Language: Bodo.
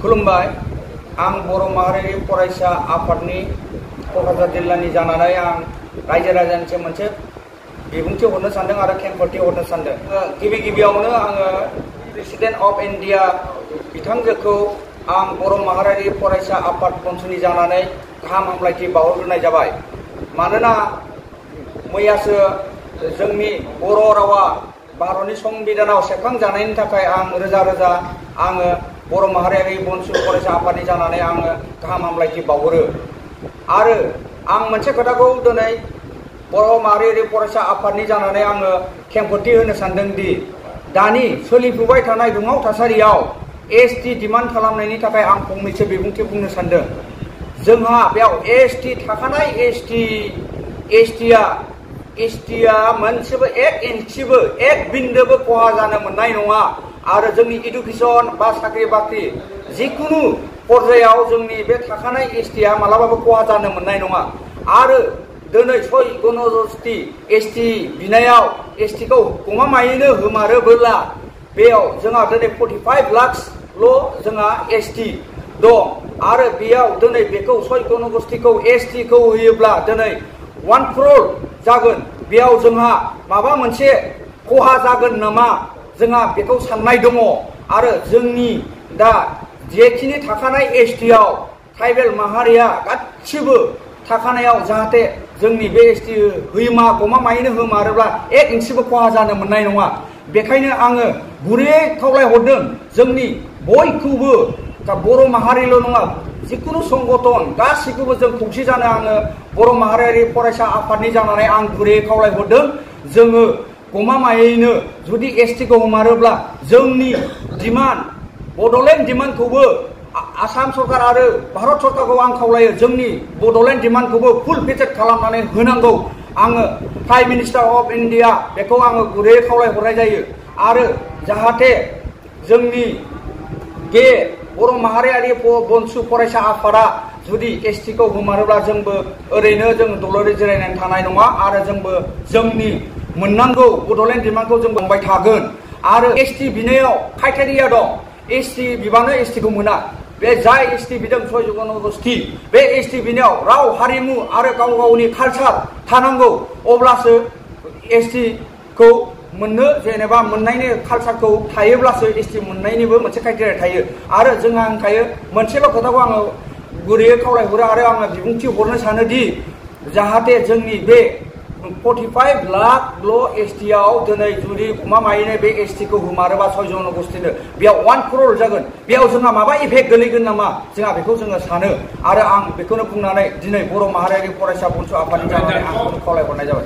खुलुमबाय आं बर' माहारियारि फरायसा आफादनि क'क्राझार जिल्लानि जानानै आं रायजो राजानिसिम मोनसे बिबुंथि हरनो सानदों आरो खेंफोरथि हरनो सानदों। गिबियावनो आङो प्रेसिडेन्ट अफ इन्डिया बिथांजोखौ आं बर' माहारियारि फरायसा आफाद बन्सुनि जानानै गाहाम हामलायथि बावहरग्रोनाय जाबाय। मानोना मैयासो जोंनि बर' रावा भारतनि संबिधानाव सेबखांजानायनि थाखाय आं रोजा रोजा आङो बर' माहारियारि बन्सु फरायसा आफादनि जानानै आङो गाहाम हामलायथि बावहरो। आरो आं मोनसे खोथाखौ दिनै बर' माहारियारि फरायसा आफादनि जानानै आङो खेंफोरथि होनो सानदों दि दानि सोलिफुबाय थानाय दुंहाव थासारियाव एसटि डिमान्ड खालामनायनि थाखाय आं फंनैसो बिबुंथि बुंनो सानदों। जोंहा बेयाव एसटि थाखानाय एसटिया मोनसेबो एक इन्सिबो एक बिन्दोबो खहा जानो मोननाय नङा। आरो जोंनि इडुकेसन बा साख्रि बाख्रि जिखुनु पर्यायाव जोंनि बे थाखानाय एसटिया मालाबाबो खहा जानो मोननाय नङा। आरो दिनै सय गणजस्थि एसटि बिनायाव एसटिखौ गमामायैनो होमारोबोला बेयाव जोंहा दिनै 45 लाखल' जोंहा एसटि दं। आरो बेयाव दिनै बेखौ सय गणगस्थिखौ एसटिखौ होयोब्ला दिनै 1 crore जागोन। बेयाव जोंहा माबा मोनसे खहा जागोन नामा जोंहा बेखौ साननाय दङ। आरो जोंनि दा जेखिनि थाखानाय एसटियाव ट्राइबेल माहारिया गासिबो थाखानायाव जाहाथे जोंनि बे एसटि गमामायैनो होमारोब्ला एक इन्सिबो खहा जानो मोननाय नङा। बेखायनो आङो गुरैयै खावलायहरदों जोंनि बयखौबो बर' माहारिल' नङा जिखुनु संगठन गासैखौबो जों खौसे जानो आङो बर' माहारियारि फरायसा आफादनि जानानै आं गुरैयै खावलायहरदों। जोङो गमामायैनो जुदि एसटिखौ हमारोब्ला जोंनि डिमान्ड बड'लेण्ड डिमान्डखौबो आसाम सरकार आरो भारत सरकारखौ आं खावलायो जोंनि बड'लेण्ड डिमान्डखौबो फुल पेटेड खालामनानै होनांगौ। आङो प्राइम मिनिस्टार अफ इन्डिया बेखौ आङो गुरैयै खावलायहरनाय जायो। आरो जाहाथे जोंनि बे बर' माहारियारि बन्सु फरायसा आफादा जुदि एसटिखौ हमारोब्ला जोंबो ओरैनो जों दलरै जिरायनानै थानाय नङा। आरो जोंबो जोंनि मोननांगौ बड'लेण्ड डिमान्डखौ जों मोनबाय थागोन। आरो एसटि बिनायाव क्राइटेरिया दं। एसटि बिबानो एसटिखौ मोना। बे जाय एसटि बिदों सय गणगस्थि बे एसटि बिनायाव राव हारिमु आरो गाव गावनि कालचार थानांगौ। अब्लासो एसटिखौ मोननो जेनेबा मोननायनि कालचारखौ थायोब्लासो एसटि मोननायनिबो मोनसे क्राइटेरिया थायो। आरो जोंहा थायो मोनसेल' खोथाखौ आङो गुरैयै खावलायहरो आरो आङो बिबुंथि हरनो सानोदि जाहाथे जोंनि बे 45 लाखल' एसटियाव दिनै जुदि गमामायैनो बे एसटिखौ हमारोबा 6 जनगस्थिनो बेयाव 1 crore जागोन। बेयाव जोंहा माबा इफेक्ट गोलैगोन नामा जोंहा बेखौ जोङो सानो। आरो आं बेखौनो बुंनानै दिनै बर' माहारियारि फरायसा बन्सु आफादनि जानानै आं खावलायहरनाय जाबाय।